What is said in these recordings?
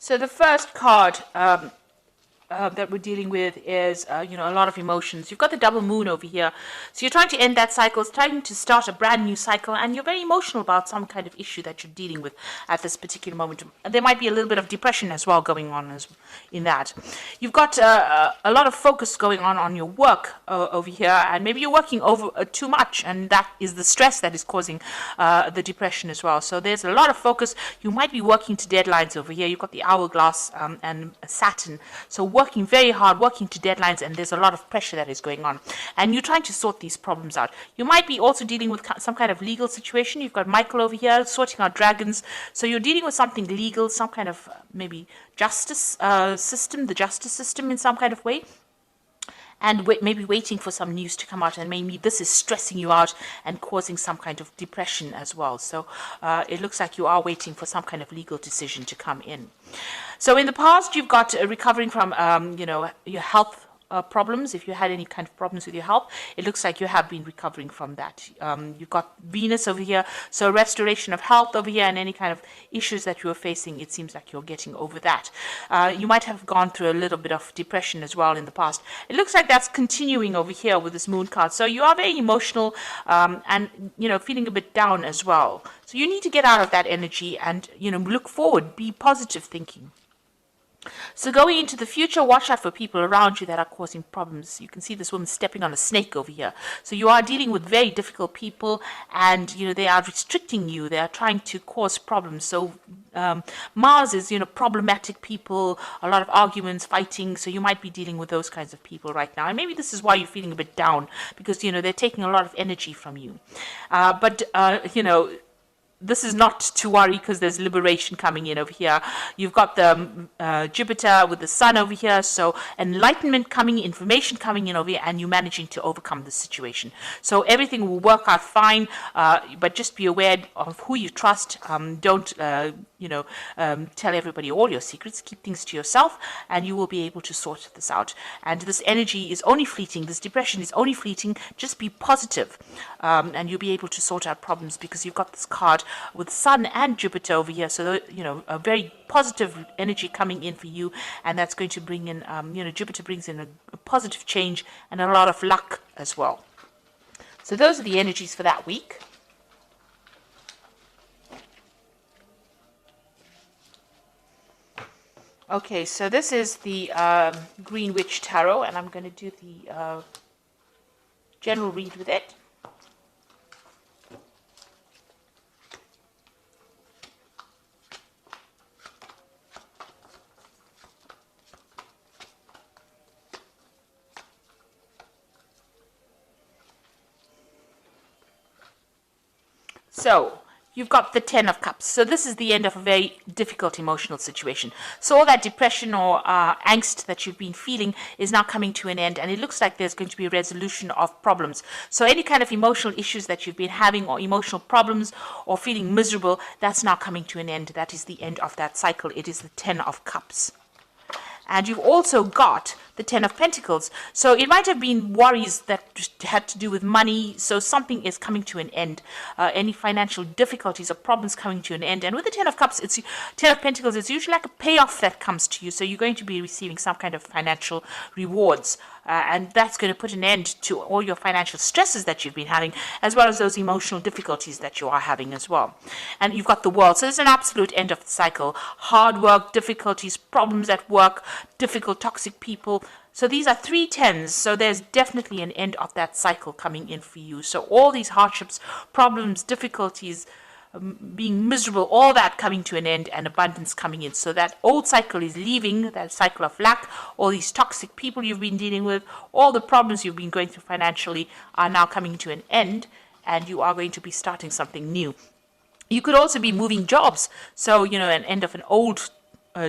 So the first card that we're dealing with is, a lot of emotions. You've got the double moon over here. So you're trying to end that cycle, it's trying to start a brand new cycle, and you're very emotional about some kind of issue that you're dealing with at this particular moment. There might be a little bit of depression as well going on in that. You've got a lot of focus going on your work over here, and maybe you're working over too much, and that is the stress that is causing the depression as well. So there's a lot of focus. You might be working to deadlines over here. You've got the hourglass and Saturn. So working very hard, working to deadlines, and there's a lot of pressure that is going on. And you're trying to sort these problems out. You might be also dealing with some kind of legal situation. You've got Michael over here sorting out dragons. So you're dealing with something legal, some kind of maybe justice system, the justice system in some kind of way. And maybe waiting for some news to come out, and maybe this is stressing you out and causing some kind of depression as well. So it looks like you are waiting for some kind of legal decision to come in. So in the past, you've got recovering from, your health problems. If you had any kind of problems with your health, it looks like you have been recovering from that. You've got Venus over here, so restoration of health over here, and any kind of issues that you were facing, it seems like you're getting over that. You might have gone through a little bit of depression as well in the past. It looks like that's continuing over here with this moon card. So you are very emotional and feeling a bit down as well. So you need to get out of that energy and look forward, be positive thinking. So going into the future, watch out for people around you that are causing problems. You can see this woman stepping on a snake over here. So you are dealing with very difficult people, and they are restricting you. They are trying to cause problems. So Mars is problematic people, a lot of arguments, fighting. So you might be dealing with those kinds of people right now. And maybe this is why you're feeling a bit down, because they're taking a lot of energy from you. This is not to worry, because there's liberation coming in over here. You've got the Jupiter with the Sun over here, so enlightenment coming, information coming in over here, and you managing to overcome the situation. So everything will work out fine, but just be aware of who you trust. Don't tell everybody all your secrets. Keep things to yourself, and you will be able to sort this out. And this energy is only fleeting. This depression is only fleeting. Just be positive, and you'll be able to sort out problems, because you've got this card with Sun and Jupiter over here. So a very positive energy coming in for you, and that's going to bring in Jupiter brings in a positive change and a lot of luck as well. So those are the energies for that week. Okay, so this is the Green Witch Tarot, and I'm going to do the general read with it. So you've got the Ten of Cups. So this is the end of a very difficult emotional situation. So all that depression or angst that you've been feeling is now coming to an end, and it looks like there's going to be a resolution of problems. So any kind of emotional issues that you've been having, or emotional problems, or feeling miserable, that's now coming to an end. That is the end of that cycle. It is the Ten of Cups. And you've also got the Ten of Pentacles. So it might have been worries that had to do with money. So something is coming to an end. Any financial difficulties or problems coming to an end. And with the Ten of Cups, Ten of Pentacles, it's usually like a payoff that comes to you. So you're going to be receiving some kind of financial rewards. And that's going to put an end to all your financial stresses that you've been having, as well as those emotional difficulties that you are having as well. And you've got the World. So there's an absolute end of the cycle. Hard work, difficulties, problems at work, difficult, toxic people. So these are 3 tens. So there's definitely an end of that cycle coming in for you. So all these hardships, problems, difficulties, being miserable, all that coming to an end, and abundance coming in. So that old cycle is leaving, that cycle of lack. All these toxic people you've been dealing with, all the problems you've been going through financially are now coming to an end, and you are going to be starting something new. You could also be moving jobs. So, an end of an old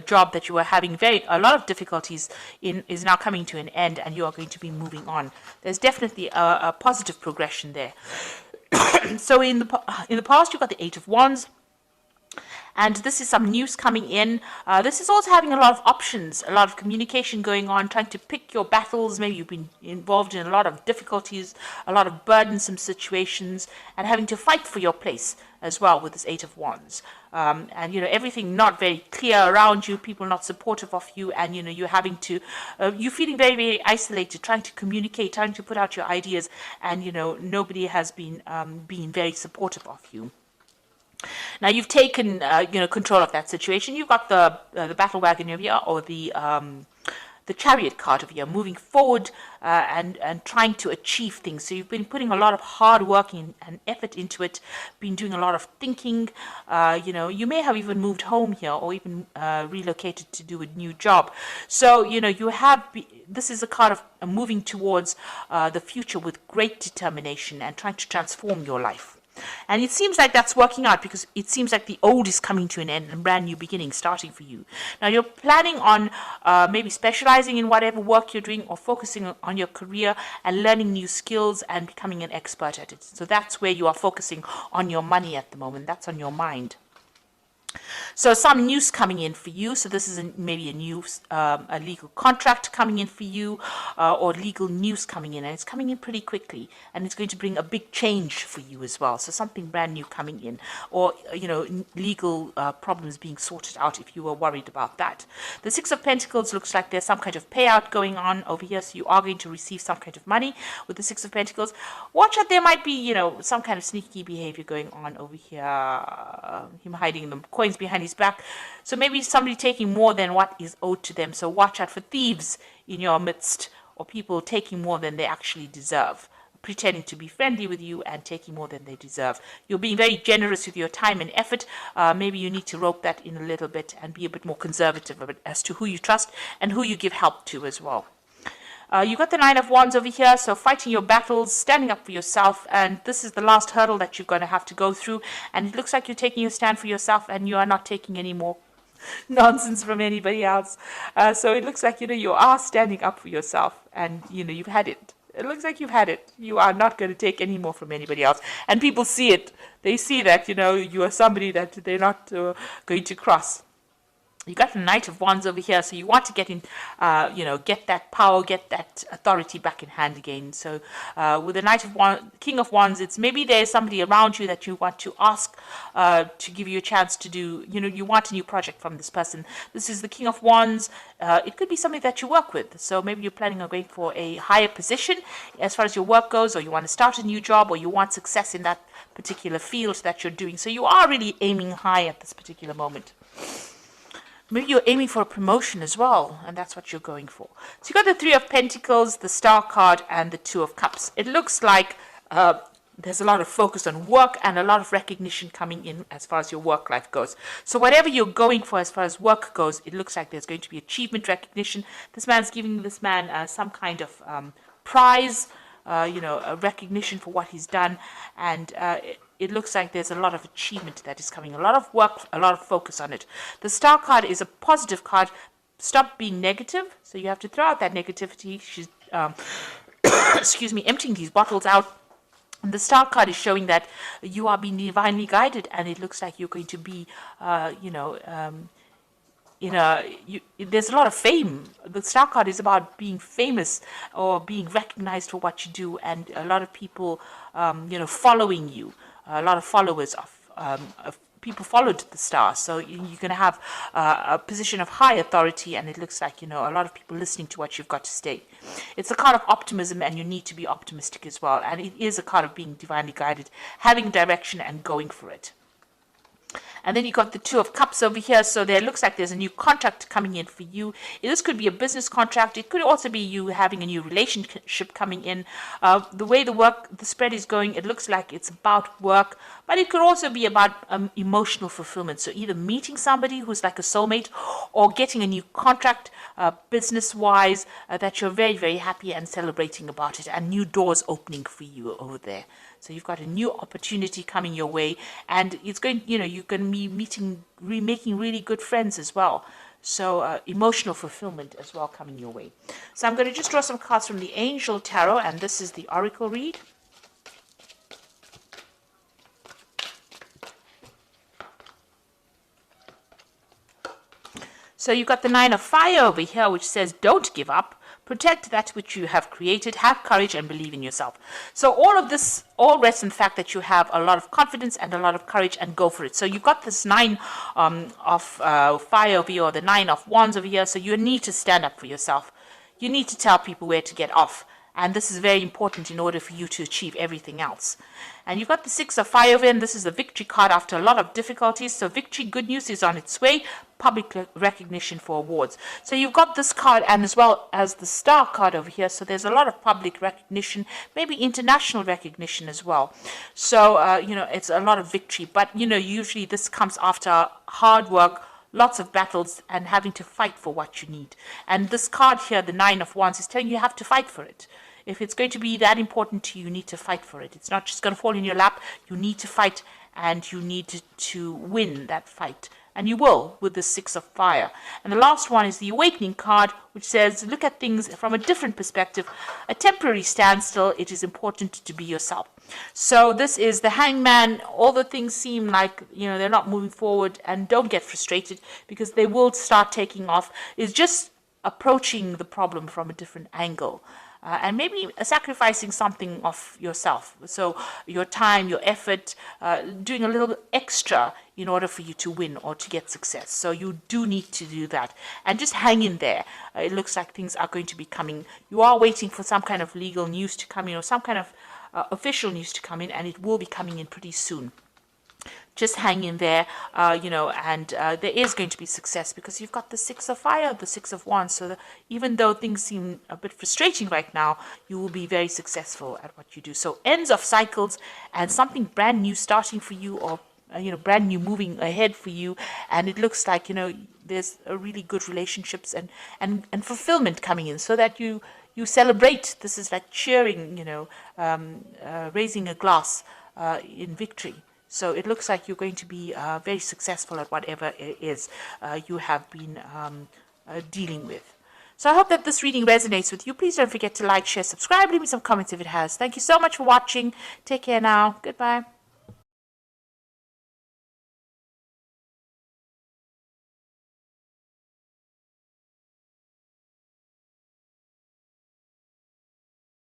job that you were having a lot of difficulties in is now coming to an end, and you are going to be moving on. There's definitely a positive progression there. So in the past, you've got the Eight of Wands, and this is some news coming in. This is also having a lot of options, a lot of communication going on, trying to pick your battles. Maybe you've been involved in a lot of difficulties, a lot of burdensome situations, and having to fight for your place as well with this Eight of Wands. And, you know, everything not very clear around you, people not supportive of you, and, you know, you're having to, you're feeling very, very isolated, trying to communicate, trying to put out your ideas, and, you know, nobody has been being very supportive of you. Now you've taken, you know, control of that situation. You've got the battle wagon over here, or the chariot card over here, moving forward and trying to achieve things. So you've been putting a lot of hard work and effort into it, been doing a lot of thinking. You know, you may have even moved home here, or even relocated to do a new job. So, you know, you have, this is a card of moving towards the future with great determination and trying to transform your life. And it seems like that's working out, because it seems like the old is coming to an end and brand new beginning starting for you. Now you're planning on maybe specializing in whatever work you're doing, or focusing on your career and learning new skills and becoming an expert at it. So that's where you are focusing on your money at the moment. That's on your mind. So some news coming in for you. So this is maybe a new a legal contract coming in for you, or legal news coming in, and it's coming in pretty quickly, and it's going to bring a big change for you as well. So something brand new coming in, or, you know, legal problems being sorted out if you were worried about that. The Six of Pentacles looks like there's some kind of payout going on over here, so you are going to receive some kind of money with the Six of Pentacles. Watch out, there might be, you know, some kind of sneaky behavior going on over here. Him hiding the coins behind his back. So maybe somebody taking more than what is owed to them. So watch out for thieves in your midst, or people taking more than they actually deserve, pretending to be friendly with you and taking more than they deserve. You're being very generous with your time and effort. Maybe you need to rope that in a little bit and be a bit more conservative as to who you trust and who you give help to as well. You got the Nine of Wands over here, so fighting your battles, standing up for yourself, and this is the last hurdle that you're going to have to go through, and it looks like you're taking your stand for yourself, and you are not taking any more nonsense from anybody else. So it looks like, you know, you are standing up for yourself, and, you know, you've had it. It looks like you've had it. You are not going to take any more from anybody else, and people see it. They see that, you know, you are somebody that they're not going to cross. You got the Knight of Wands over here, so you want to get in, you know, get that power, get that authority back in hand again. So with the Knight of Wands, King of Wands, it's maybe there's somebody around you that you want to ask to give you a chance to do, you know, you want a new project from this person. This is the King of Wands. It could be somebody that you work with. So maybe you're planning on going for a higher position as far as your work goes, or you want to start a new job, or you want success in that particular field that you're doing. So you are really aiming high at this particular moment. Maybe you're aiming for a promotion as well, and that's what you're going for. So you got the Three of Pentacles, the Star card, and the Two of Cups. It looks like there's a lot of focus on work and a lot of recognition coming in as far as your work life goes. So whatever you're going for as far as work goes, it looks like there's going to be achievement, recognition. This man's giving this man some kind of prize, you know, a recognition for what he's done, and it looks like there's a lot of achievement that is coming, a lot of work, a lot of focus on it. The Star card is a positive card. Stop being negative. So you have to throw out that negativity. She's, excuse me, emptying these bottles out. And the Star card is showing that you are being divinely guided, and it looks like you're going to be, you know, there's a lot of fame. The Star card is about being famous or being recognized for what you do, and a lot of people, you know, following you. A lot of followers of people followed the Star, so you're going to have a position of high authority, and it looks like, you know, a lot of people listening to what you've got to say. It's a card of optimism, and you need to be optimistic as well, and it is a card of being divinely guided, having direction and going for it. And then you got the Two of Cups over here. So there looks like there's a new contract coming in for you. This could be a business contract. It could also be you having a new relationship coming in. The way the spread is going, it looks like it's about work, but it could also be about emotional fulfillment. So either meeting somebody who's like a soulmate, or getting a new contract business-wise that you're very, very happy and celebrating about it, and new doors opening for you over there. So you've got a new opportunity coming your way, and it's going, you know, you're going to be making really good friends as well. So emotional fulfillment as well coming your way. So I'm going to just draw some cards from the Angel Tarot, and this is the Oracle read. So you've got the Nine of Fire over here, which says don't give up. protect that which you have created, have courage and believe in yourself. So all of this all rests in the fact that you have a lot of confidence and a lot of courage, and go for it. So you've got this 9 of fire over here, or the 9 of wands over here. So you need to stand up for yourself. You need to tell people where to get off. And this is very important in order for you to achieve everything else. And you've got the 6 of fire over, and this is the victory card after a lot of difficulties. So victory, good news is on its way. Public recognition for awards. So you've got this card, and as well as the star card over here. So there's a lot of public recognition, maybe international recognition as well. So, it's a lot of victory. But, usually this comes after hard work, lots of battles, and having to fight for what you need. And this card here, the 9 of wands, is telling you have to fight for it. If it's going to be that important to you, you need to fight for it. It's not just going to fall in your lap. You need to fight, and you need to win that fight. And you will with the 6 of fire. And the last one is the awakening card, which says, look at things from a different perspective. A temporary standstill. It is important to be yourself. So this is the hangman. All the things seem like, they're not moving forward, and don't get frustrated, because they will start taking off. It's just approaching the problem from a different angle. And maybe sacrificing something of yourself. So your time, your effort, doing a little bit extra in order for you to win or to get success. So you do need to do that. And just hang in there. It looks like things are going to be coming. You are waiting for some kind of legal news to come in, or some kind of official news to come in, and it will be coming in pretty soon. Just hang in there, and there is going to be success, because you've got the 6 of fire, the 6 of wands. So even though things seem a bit frustrating right now, you will be very successful at what you do. So ends of cycles, and something brand new starting for you, or brand new moving ahead for you. And it looks like there's a really good relationships and fulfillment coming in, so that you celebrate. This is like cheering, raising a glass in victory. So it looks like you're going to be very successful at whatever it is you have been dealing with. So I hope that this reading resonates with you. Please don't forget to like, share, subscribe, leave me some comments if it has. Thank you so much for watching. Take care now. Goodbye.